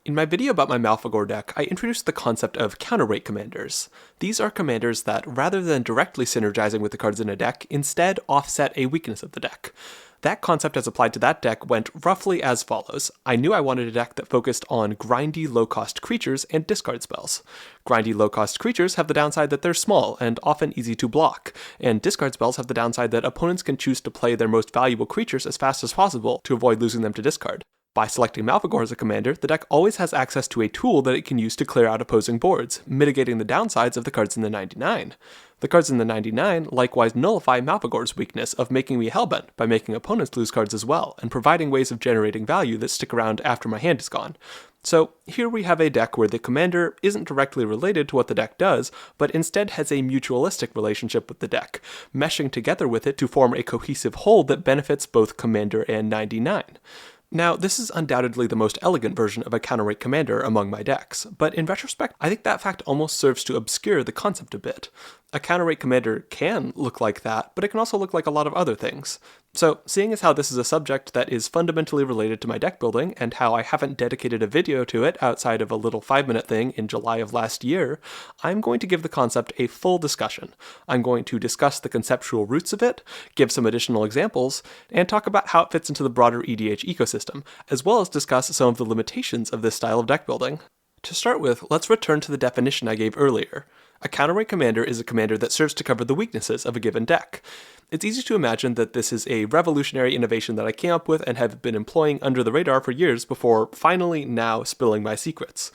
In my video about my Malphagor deck, I introduced the concept of counter-rate commanders. These are commanders that, rather than directly synergizing with the cards in a deck, instead offset a weakness of the deck. That concept as applied to that deck went roughly as follows. I knew I wanted a deck that focused on grindy low-cost creatures and discard spells. Grindy low-cost creatures have the downside that they're small and often easy to block, and discard spells have the downside that opponents can choose to play their most valuable creatures as fast as possible to avoid losing them to discard. By selecting Malphagor as a commander, the deck always has access to a tool that it can use to clear out opposing boards, mitigating the downsides of the cards in the 99. The cards in the 99 likewise nullify Malphagor's weakness of making me hellbent by making opponents lose cards as well, and providing ways of generating value that stick around after my hand is gone. So here we have a deck where the commander isn't directly related to what the deck does, but instead has a mutualistic relationship with the deck, meshing together with it to form a cohesive whole that benefits both commander and 99. Now, this is undoubtedly the most elegant version of a counter-rate commander among my decks, but in retrospect, I think that fact almost serves to obscure the concept a bit. A counter-rate commander can look like that, but it can also look like a lot of other things. So, seeing as how this is a subject that is fundamentally related to my deck building, and how I haven't dedicated a video to it outside of a little 5-minute thing in July of last year, I'm going to give the concept a full discussion. I'm going to discuss the conceptual roots of it, give some additional examples, and talk about how it fits into the broader EDH ecosystem, as well as discuss some of the limitations of this style of deck building. To start with, let's return to the definition I gave earlier. A counter-rate commander is a commander that serves to cover the weaknesses of a given deck. It's easy to imagine that this is a revolutionary innovation that I came up with and have been employing under the radar for years before finally now spilling my secrets.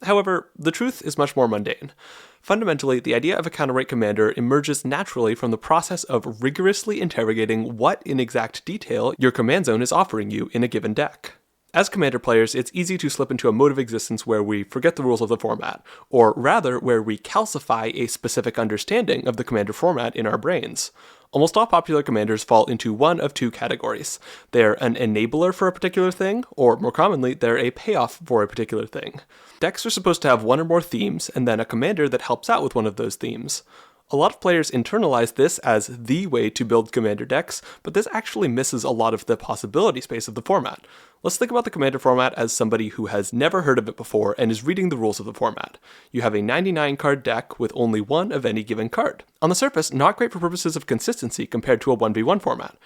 However, the truth is much more mundane. Fundamentally, the idea of a counter-rate commander emerges naturally from the process of rigorously interrogating what in exact detail your command zone is offering you in a given deck. As Commander players, it's easy to slip into a mode of existence where we forget the rules of the format, or rather where we calcify a specific understanding of the Commander format in our brains. Almost all popular commanders fall into one of two categories. They're an enabler for a particular thing, or more commonly, they're a payoff for a particular thing. Decks are supposed to have one or more themes, and then a commander that helps out with one of those themes. A lot of players internalize this as the way to build commander decks, but this actually misses a lot of the possibility space of the format. Let's think about the commander format as somebody who has never heard of it before and is reading the rules of the format. You have a 99 card deck with only one of any given card. On the surface, not great for purposes of consistency compared to a 1v1 format.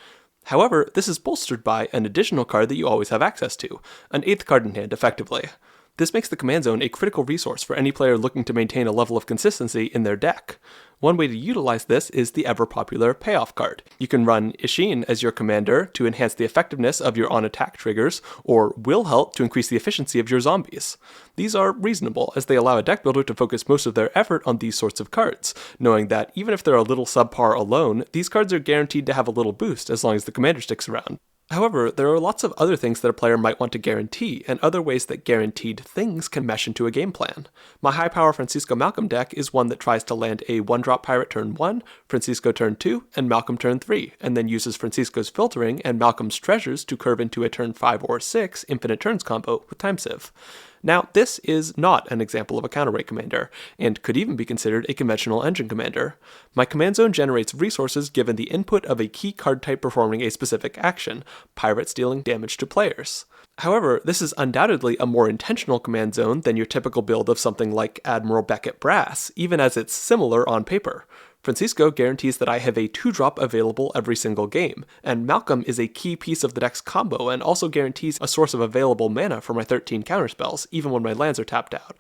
However, this is bolstered by an additional card that you always have access to, an 8th card in hand effectively. This makes the command zone a critical resource for any player looking to maintain a level of consistency in their deck. One way to utilize this is the ever-popular payoff card. You can run Ishin as your commander to enhance the effectiveness of your on-attack triggers, or Wilhelt to increase the efficiency of your zombies. These are reasonable, as they allow a deck builder to focus most of their effort on these sorts of cards, knowing that even if they're a little subpar alone, these cards are guaranteed to have a little boost as long as the commander sticks around. However, there are lots of other things that a player might want to guarantee, and other ways that guaranteed things can mesh into a game plan. My high-power Francisco Malcolm deck is one that tries to land a 1-drop pirate turn 1, Francisco turn 2, and Malcolm turn 3, and then uses Francisco's filtering and Malcolm's treasures to curve into a turn 5 or 6 infinite turns combo with Time Sieve. Now, this is not an example of a counter-rate commander, and could even be considered a conventional engine commander. My command zone generates resources given the input of a key card type performing a specific action, pirates dealing damage to players. However, this is undoubtedly a more intentional command zone than your typical build of something like Admiral Beckett Brass, even as it's similar on paper. Francisco guarantees that I have a 2-drop available every single game, and Malcolm is a key piece of the deck's combo and also guarantees a source of available mana for my 13 counterspells, even when my lands are tapped out.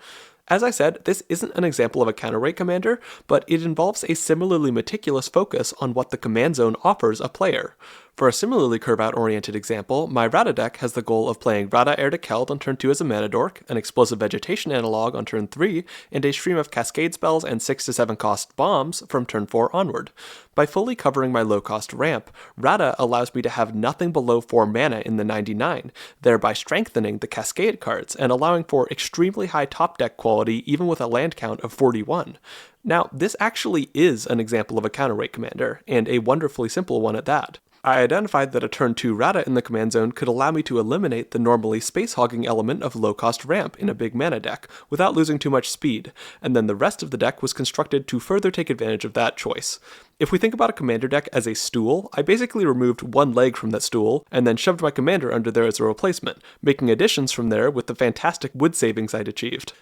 As I said, this isn't an example of a counter-rate commander, but it involves a similarly meticulous focus on what the command zone offers a player. For a similarly curve-out-oriented example, my Rada deck has the goal of playing Rada Heir to Keld on turn 2 as a mana dork, an explosive vegetation analog on turn 3, and a stream of cascade spells and 6 to 7 cost bombs from turn 4 onward. By fully covering my low-cost ramp, Rada allows me to have nothing below 4 mana in the 99, thereby strengthening the cascade cards and allowing for extremely high top deck quality even with a land count of 41. Now, this actually is an example of a counter-rate commander, and a wonderfully simple one at that. I identified that a turn 2 Rata in the command zone could allow me to eliminate the normally space-hogging element of low-cost ramp in a big mana deck, without losing too much speed, and then the rest of the deck was constructed to further take advantage of that choice. If we think about a commander deck as a stool, I basically removed one leg from that stool, and then shoved my commander under there as a replacement, making additions from there with the fantastic wood savings I'd achieved.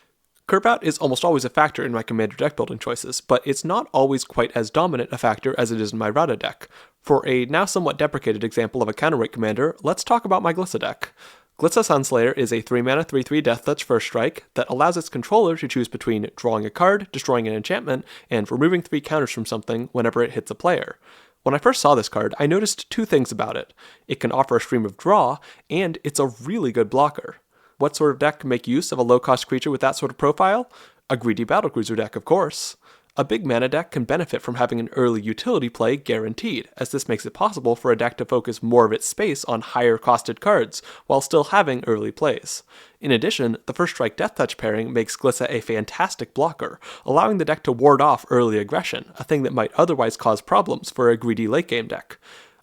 Curve out is almost always a factor in my commander deck building choices, but it's not always quite as dominant a factor as it is in my Rata deck. For a now somewhat deprecated example of a counterweight commander, let's talk about my Glissa deck. Glissa Sunslayer is a 3-mana 3/3 Death Touch first strike that allows its controller to choose between drawing a card, destroying an enchantment, and removing 3 counters from something whenever it hits a player. When I first saw this card, I noticed 2 things about it. It can offer a stream of draw, and it's a really good blocker. What sort of deck can make use of a low-cost creature with that sort of profile? A greedy battlecruiser deck, of course. A big mana deck can benefit from having an early utility play guaranteed, as this makes it possible for a deck to focus more of its space on higher-costed cards, while still having early plays. In addition, the First Strike Death Touch pairing makes Glissa a fantastic blocker, allowing the deck to ward off early aggression, a thing that might otherwise cause problems for a greedy late-game deck.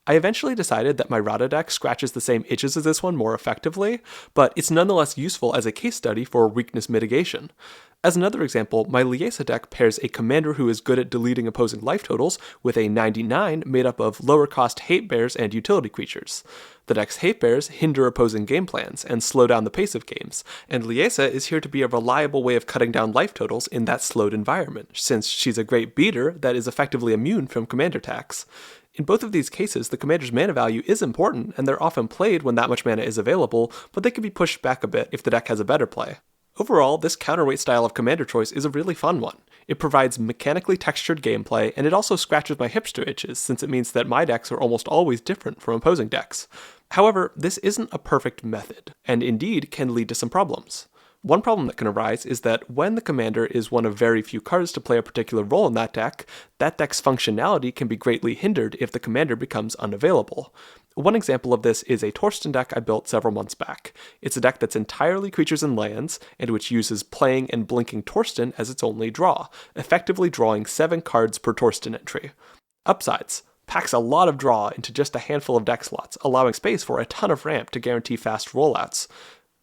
I eventually decided that my Rata deck scratches the same itches as this one more effectively, but it's nonetheless useful as a case study for weakness mitigation. As another example, my Liesa deck pairs a commander who is good at deleting opposing life totals with a 99 made up of lower cost hate bears and utility creatures. The deck's hate bears hinder opposing game plans and slow down the pace of games, and Liesa is here to be a reliable way of cutting down life totals in that slowed environment, since she's a great beater that is effectively immune from commander attacks. In both of these cases, the commander's mana value is important, and they're often played when that much mana is available, but they can be pushed back a bit if the deck has a better play. Overall, this counterweight style of commander choice is a really fun one. It provides mechanically textured gameplay, and it also scratches my hipster itches, since it means that my decks are almost always different from opposing decks. However, this isn't a perfect method, and indeed can lead to some problems. One problem that can arise is that when the commander is one of very few cards to play a particular role in that deck's functionality can be greatly hindered if the commander becomes unavailable. One example of this is a Torsten deck I built several months back. It's a deck that's entirely creatures and lands, and which uses playing and blinking Torsten as its only draw, effectively drawing 7 cards per Torsten entry. Upsides: packs a lot of draw into just a handful of deck slots, allowing space for a ton of ramp to guarantee fast rollouts.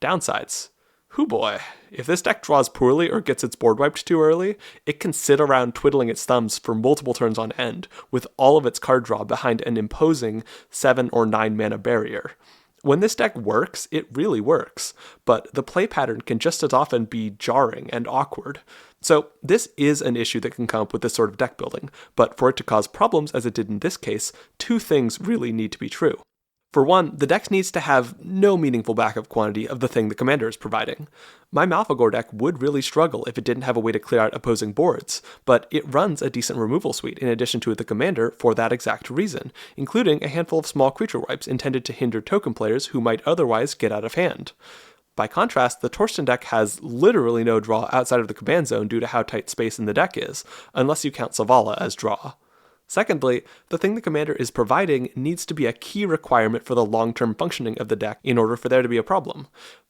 Downsides: hoo boy, if this deck draws poorly or gets its board wiped too early, it can sit around twiddling its thumbs for multiple turns on end, with all of its card draw behind an imposing 7 or 9 mana barrier. When this deck works, it really works, but the play pattern can just as often be jarring and awkward. So this is an issue that can come up with this sort of deck building, but for it to cause problems as it did in this case, 2 things really need to be true. For one, the deck needs to have no meaningful backup quantity of the thing the commander is providing. My Malphagor deck would really struggle if it didn't have a way to clear out opposing boards, but it runs a decent removal suite in addition to the commander for that exact reason, including a handful of small creature wipes intended to hinder token players who might otherwise get out of hand. By contrast, the Torsten deck has literally no draw outside of the command zone due to how tight space in the deck is, unless you count Zavala as draw. Secondly, the thing the commander is providing needs to be a key requirement for the long-term functioning of the deck in order for there to be a problem.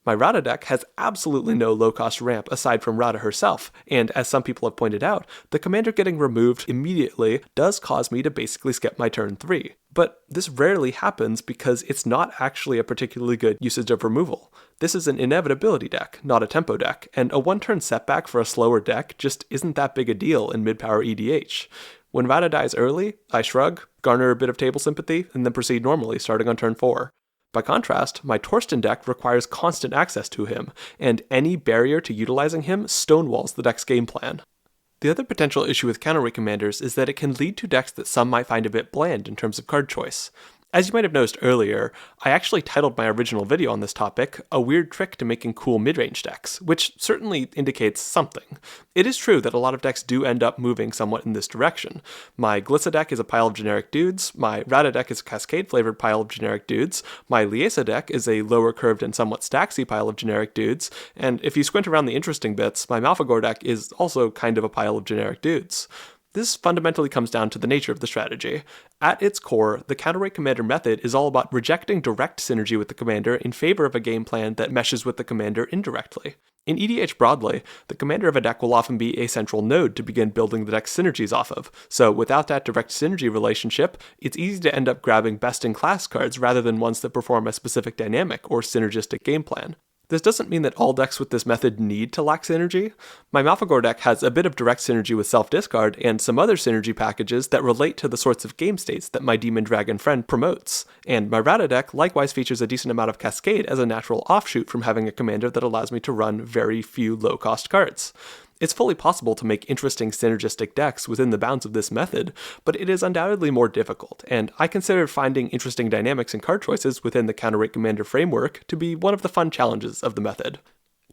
My Rata deck has absolutely no low-cost ramp aside from Rata herself, and as some people have pointed out, the commander getting removed immediately does cause me to basically skip my turn 3. But this rarely happens because it's not actually a particularly good usage of removal. This is an inevitability deck, not a tempo deck, and a one-turn setback for a slower deck just isn't that big a deal in mid-power EDH. When Rata dies early, I shrug, garner a bit of table sympathy, and then proceed normally starting on turn 4. By contrast, my Torsten deck requires constant access to him, and any barrier to utilizing him stonewalls the deck's game plan. The other potential issue with counterweight commanders is that it can lead to decks that some might find a bit bland in terms of card choice. As you might have noticed earlier, I actually titled my original video on this topic, "A Weird Trick to Making Cool Midrange Decks," which certainly indicates something. It is true that a lot of decks do end up moving somewhat in this direction. My Glissa deck is a pile of generic dudes, my Rata deck is a Cascade-flavored pile of generic dudes, my Liesa deck is a lower curved and somewhat stacksy pile of generic dudes, and if you squint around the interesting bits, my Malphagor deck is also kind of a pile of generic dudes. This fundamentally comes down to the nature of the strategy. At its core, the counter-weight commander method is all about rejecting direct synergy with the commander in favor of a game plan that meshes with the commander indirectly. In EDH broadly, the commander of a deck will often be a central node to begin building the deck's synergies off of, so without that direct synergy relationship, it's easy to end up grabbing best-in-class cards rather than ones that perform a specific dynamic or synergistic game plan. This doesn't mean that all decks with this method need to lack synergy. My Malphagor deck has a bit of direct synergy with self-discard and some other synergy packages that relate to the sorts of game states that my Demon Dragon friend promotes. And my Rata deck likewise features a decent amount of Cascade as a natural offshoot from having a commander that allows me to run very few low-cost cards. It's fully possible to make interesting synergistic decks within the bounds of this method, but it is undoubtedly more difficult, and I consider finding interesting dynamics and card choices within the counter-weight commander framework to be one of the fun challenges of the method.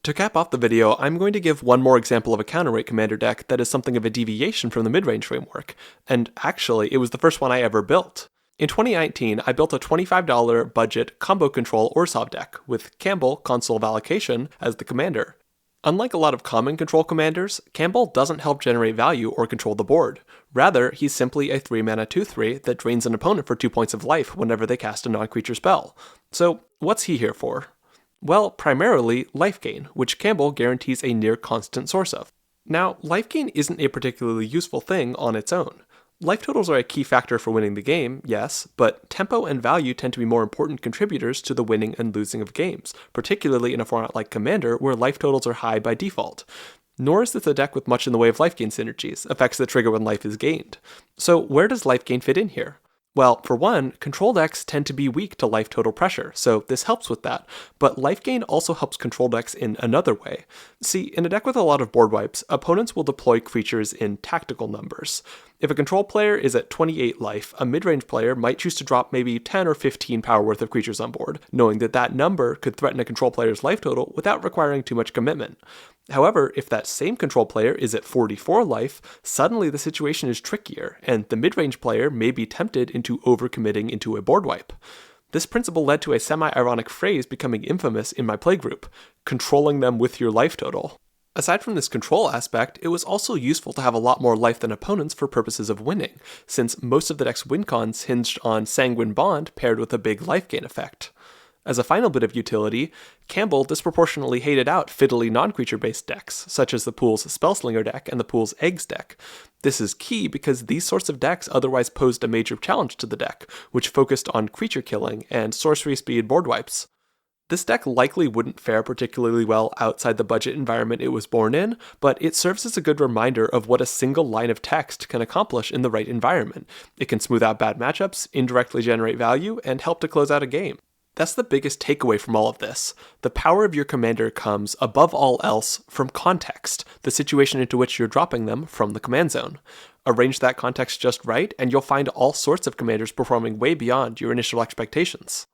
To cap off the video, I'm going to give one more example of a counter-weight commander deck that is something of a deviation from the mid-range framework, and actually, it was the first one I ever built. In 2019, I built a $25 budget combo control Orzhov deck with Campbell, Consul of Allocation, as the commander. Unlike a lot of common control commanders, Campbell doesn't help generate value or control the board. Rather, he's simply a 3-mana 2/3 that drains an opponent for 2 points of life whenever they cast a non-creature spell. So, what's he here for? Well, primarily life gain, which Campbell guarantees a near constant source of. Now, life gain isn't a particularly useful thing on its own. Life totals are a key factor for winning the game, yes, but tempo and value tend to be more important contributors to the winning and losing of games, particularly in a format like Commander where life totals are high by default. Nor is this a deck with much in the way of life gain synergies, effects that trigger when life is gained. So where does life gain fit in here? Well, for one, control decks tend to be weak to life total pressure, so this helps with that, but life gain also helps control decks in another way. See, in a deck with a lot of board wipes, opponents will deploy creatures in tactical numbers. If a control player is at 28 life, a mid-range player might choose to drop maybe 10 or 15 power worth of creatures on board, knowing that that number could threaten a control player's life total without requiring too much commitment. However, if that same control player is at 44 life, suddenly the situation is trickier, and the mid-range player may be tempted into overcommitting into a board wipe. This principle led to a semi-ironic phrase becoming infamous in my playgroup: controlling them with your life total. Aside from this control aspect, it was also useful to have a lot more life than opponents for purposes of winning, since most of the deck's win cons hinged on Sanguine Bond paired with a big life gain effect. As a final bit of utility, Campbell disproportionately hated out fiddly non-creature-based decks, such as the Pool's Spellslinger deck and the Pool's Eggs deck. This is key because these sorts of decks otherwise posed a major challenge to the deck, which focused on creature killing and sorcery speed board wipes. This deck likely wouldn't fare particularly well outside the budget environment it was born in, but it serves as a good reminder of what a single line of text can accomplish in the right environment. It can smooth out bad matchups, indirectly generate value, and help to close out a game. That's the biggest takeaway from all of this. The power of your commander comes, above all else, from context, the situation into which you're dropping them from the command zone. Arrange that context just right, and you'll find all sorts of commanders performing way beyond your initial expectations.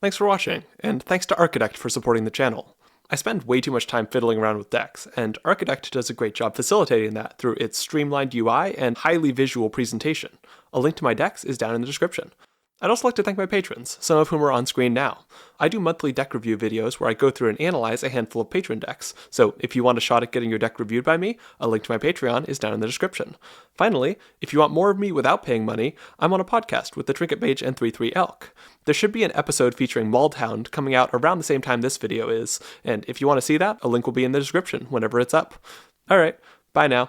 Thanks for watching, and thanks to Architect for supporting the channel. I spend way too much time fiddling around with decks, and Architect does a great job facilitating that through its streamlined UI and highly visual presentation. A link to my decks is down in the description. I'd also like to thank my patrons, some of whom are on screen now. I do monthly deck review videos where I go through and analyze a handful of patron decks, so if you want a shot at getting your deck reviewed by me, a link to my Patreon is down in the description. Finally, if you want more of me without paying money, I'm on a podcast with the Trinket Mage and 33 Elk. There should be an episode featuring Mauled coming out around the same time this video is, and if you want to see that, a link will be in the description whenever it's up. Alright, bye now.